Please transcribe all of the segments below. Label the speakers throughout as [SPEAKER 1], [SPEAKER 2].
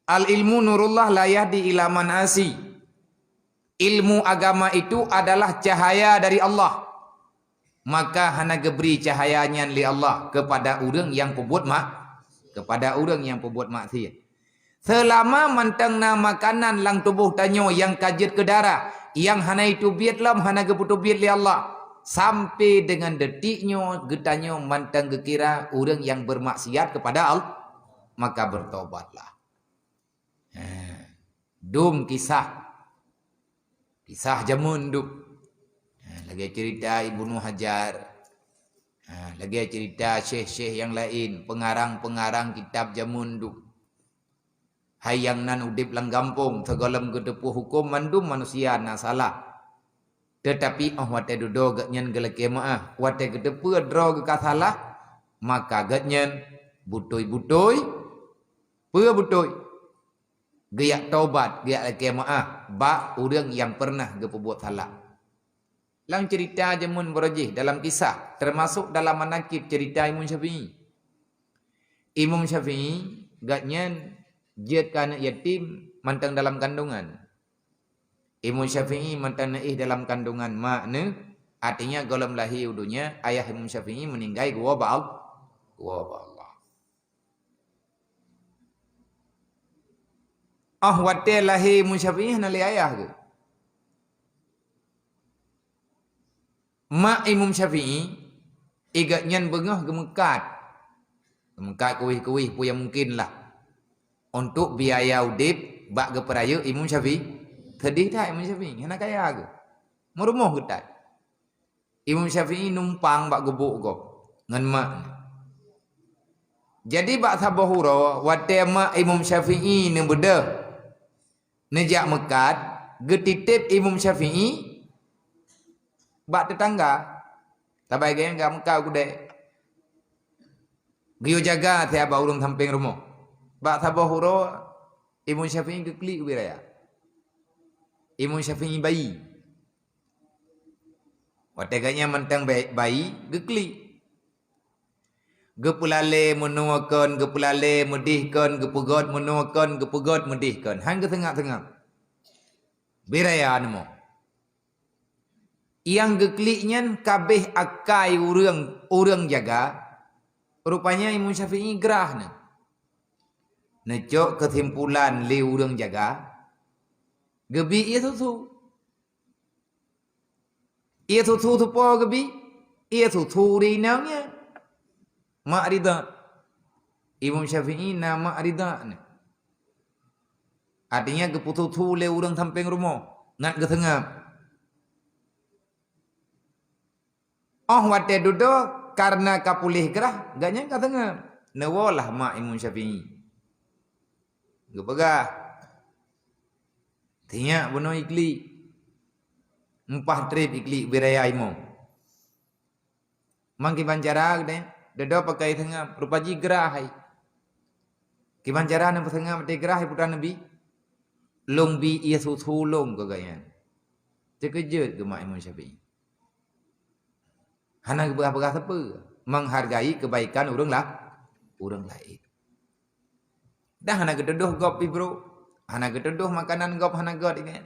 [SPEAKER 1] Al ilmu nurullah la yahdi ila man asi. Ilmu agama itu adalah cahaya dari Allah. Maka hana geberi cahayanya li Allah kepada orang yang perbuat maksiat. Selama mantengna makanan lang tubuh tanyo yang kajet ke darah, yang hana itu biat lam hana gebutu biat li Allah. Sampai dengan detiknya getanyo manteng gekira orang yang bermaksiat kepada Allah, maka bertobatlah. Dum kisah jamun duk. Lagi cerita Ibnu Hajar. Lagi cerita syekh-syekh yang lain, pengarang-pengarang kitab jamun duk. Hayang nan udip lang gampung, tegalam gedepu hukum mandum manusia na salah. Tetapi wate dudo gatnyan geleke maah, wate gedepu dro ge salah, maka gatnyan butoi-butoi, butoi. Geyak taubat, geyak leke maah, ba urang yang pernah geperbuat salah. Lang cerita jamun berajih dalam kisah, termasuk dalam manakib cerita Imam Syafi'i. Imam Syafi'i gatnyan jiat kana yatim mantang dalam kandungan. Imam Syafi'i mantang naih dalam kandungan makna artinya golem lahir dunia ayah Imam Syafi'i meninggal gua Allah. Wate lahir Imam Syafi'i hana li ayah ke? Mak Imam Syafi'i igatnyan bengah gemekat. Gemekat kuih-kuih pun yang mungkin lah. Untuk biaya udip bak geperaya Imam Syafi'i. Sedih tak Imam Syafi'i? Hana kaya ke? Merumuh ke tak? Imam Syafi'i numpang bak gebuk kau. Ngan mak. Jadi bak sabahura wate mak Imam Syafi'i ni beda. Nejak mekat getitip Imam Syafi'i bak tetangga. Tabai gaya enggak Mekah kude. Giyo jaga tiap urang samping rumah. Bak sabahura Imam Syafi'i geklik wiraya. Imam Syafi'i bayi. Wateganya mentang bayi geklik. Gepulale menuakan, gepulale medihkan, gepegot menuakan, gepegot medihkan. Hang ke tengah-tengah. Biraya nemo. Yang gekliknya kabeh akai urang jaga. Rupanya Imam Syafi'i gerah ne. Necok kesimpulan li urang jaga. Gebi ia susu. Ia susu tu po gebi. Ia susu di namanya. Mak rida. Imam Syafi'i nama rida ni. Artinya keputusu le urang samping rumah. Ngat ke tengah. Wate duduk karena kapulih gerah. Gaknya ke tengah. Nawalah mak Imam Syafi'i. Gepegah. Tinyak bunuh iklik. 4 trip iklik biraya Imam. Mangki bancara gede. Dada pakai tengah rupaji gerah. Kiman cara nak tengah mati gerah putra Nabi. Long bi ia sulong ke gayan. Terkejut ke mak Imam Syafi'i. Hana berapa siapa menghargai kebaikan orang lain. Dah hana gedodoh gop bro. Hana gedodoh makanan gop hana god ini.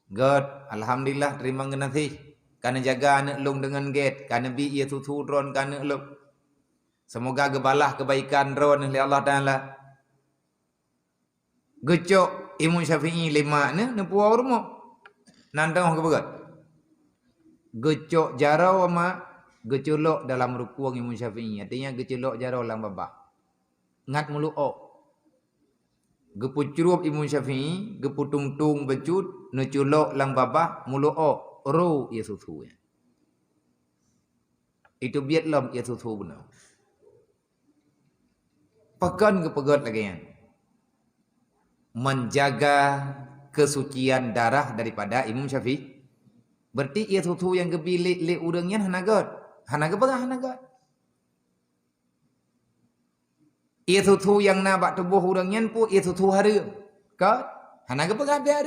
[SPEAKER 1] God, alhamdulillah terima kasih. Karena jaga anak long dengan gate. Karena bi ia susu dron karena long. Semoga gebalah kebaikan dron oleh Allah Ta'ala. Gecok Imam Syafi'i 5 ni puau rumah. Nandang ke begat. Gecok jarau sama gecolok dalam rukuang Imam Syafi'i. Artinya gecolok jarau dalam babah. Ngat mulu Gepucurup Imam Syafi'i, geputung-tung becut, neculok lang babah mulu ro ia susu ya. Itu biat lam ia susu benar. Pekan ke pegat lagi ya. Menjaga kesucian darah daripada Imam Syafi'i. Berarti ia susu yang kebilik le urangnya hanagat. Hanagat pegah hanagat. Ia susu yang nabak tubuh urangnya pun ia susu hari. Kat hanagat pegah biar.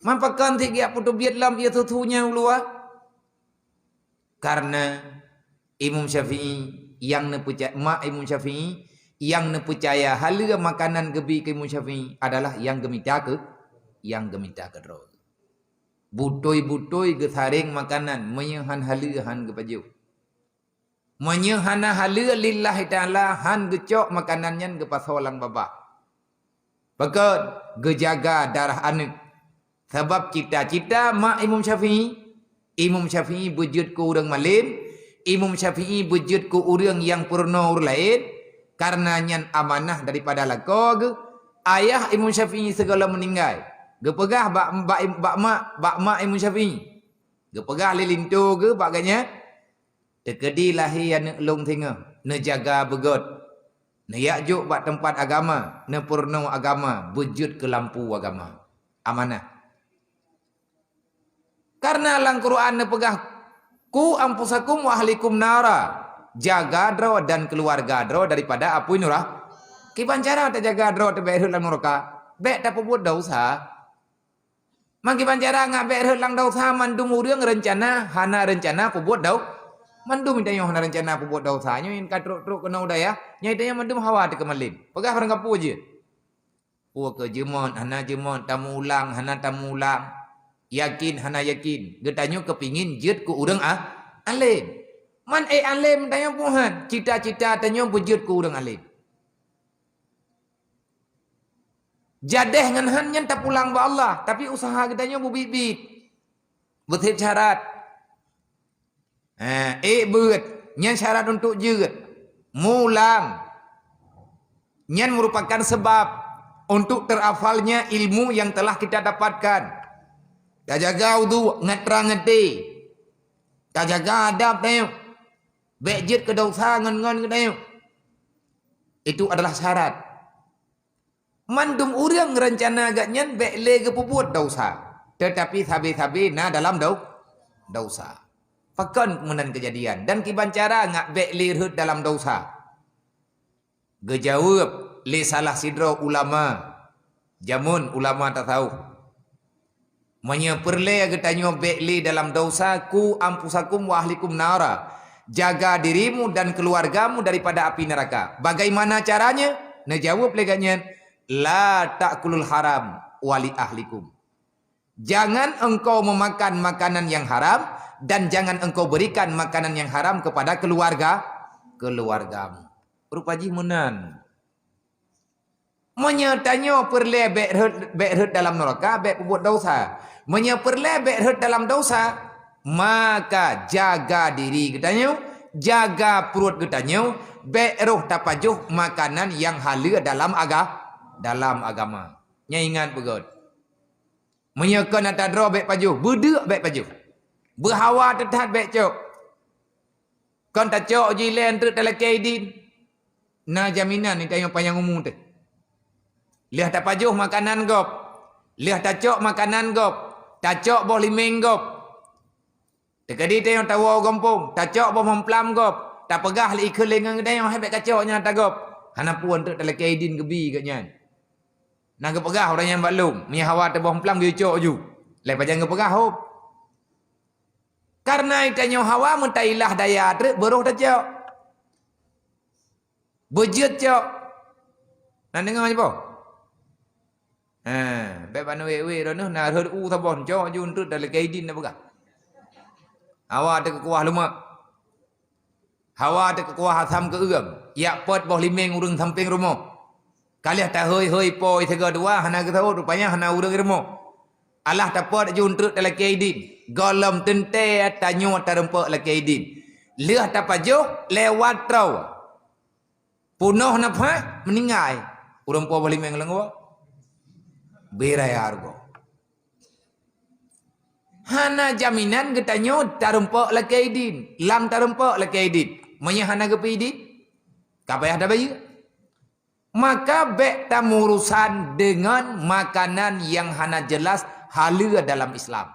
[SPEAKER 1] Mampakan tiga putu biat lam ia susunya ulua. Karena Imam Syafi'i yang nepucat mak Imam Syafi'i Yang ne percaya hala makanan gebi ke Imam Syafi'i adalah yang gemita ke ro. Butoi-butoi ge saring makanan menyehan hala han ge paju. Menyehana hala lillahi ta'ala han ge cok makanannya ge pasolang baba. Pakot ge jaga darah anak. Sebab cita-cita mak Imam Syafi'i wujud ku urang malim, Imam Syafi'i wujud ku urang yang purna ur lain. Karena nyan amanah daripada lakoh, ayah Imam Syafi'i segala meninggal. Ge pegah bak mak Imam Syafi'i. Ge pegah lilintu ge baganya. Tekedi lahir anak long tengah. Ne jaga begot. Ne yakjuk bak tempat agama. Ne purna agama. Wujud ke lampu agama. Amanah. Karena lang Quran ne pegah. Ku ampusakum wa ahlikum nara. Jaga dro dan keluarga dro daripada api nurah. Kiban cara tak jaga dro te berhut lang neraka. Bek tak buat dosa. Mang kiban cara ngak berhut lang dosa mandum urang rencana hana rencana buat dau. Mandum minta yang hana rencana buat dosa. Nyo in katruk kena udaya. Nyai tanya mandum hawa te kemalin. Pegah barang kapu je. Puak ke jemon hana jemon tamu ulang hana tamu ulang. Yakin hana yakin. Getanyo kepingin jet ku urang alim. Man alim tanya Tuhan. Cita-cita tanya wujud ku urang alim. Jadeh ngan han nyen tak pulang ba Allah. Tapi usaha kitanya bubit-bit. Betul syarat. Beut. Nyen syarat untuk jeut. Mulang. Nyen merupakan sebab untuk terhafalnya ilmu yang telah kita dapatkan. Tak jaga wudu ngetrang ngeti. Tak jaga adab tanya. Bejit ke dosa ngon-ngon ke tanya. Itu adalah syarat. Mandum urang rencana agaknya bekle ke puput dosa. Tetapi sabi-sabi na dalam dosa. Pakon kemudian kejadian. Dan kiban cara ngak bekle hut dalam dosa. Gejawab le salah sidro ulama. Jamun ulama tak tahu. Menyeperle agatanya bekle dalam dosa. Ku ampusakum wa ahlikum nara. Jaga dirimu dan keluargamu daripada api neraka. Bagaimana caranya? Najawab leganya. La ta'kulul haram wali ahlikum. Jangan engkau memakan makanan yang haram. Dan jangan engkau berikan makanan yang haram kepada keluargamu. Rupaji munan. Menyatanya perle bekhut dalam neraka. Bek buat dosa. Menyeperle bekhut dalam dosa. Maka jaga diri katanya, jaga perut katanya, beroh tapajuh makanan yang halal dalam agama. Nya ingat begot. Menyekan atas dro bek pajuh, bedek bek pajuh. Berhawa tetap bek cok. Kon tak cok jilen tu telekai din. Na jaminan ni tayang panjang umum tu. Lihat tapajuh makanan gop. Lihat tak cok makanan gop. Tak cok boh limeng gop. Tekadi tayang tawa gompong, tak cok bom hemplam gop, tak pegah li ikut lengan tayang hebek kacoknya tak gop. Hana puan tu dalam kaidin gebi katnya. Nang pegah orang yang baklum, mi hawa te bom hemplam ge cok ju. Lai pajang ge pegah hop. Karena itanya hawa mentailah daya truk beruh tak cok. Bejut cok. Nang dengar apa? Bek panu we rono na hod u tabon cok ju tu dalam kaidin na pegah. Hawa ada kekuah lemak. Hawa ada kekuah asam ke uram. Yak pot boh limeng urang samping rumah. Kaliah tak hoi poi sega dua hana ke tahu rupanya hana urang rumah. Allah tak pot juntruk dalam kaidin. Golam tente tanyo tarempak la kaidin. Liah tak pajuh lewat trau. Punoh napa meninggal. Urang po boh limeng lengwa. Berai argo. Hana jaminan getanyo tarempak la kaidin. Lam tarempak la kaidin. Manya hana gepi di. Kapayah dah bayi. Maka bek tamurusan dengan makanan yang hana jelas halal dalam Islam.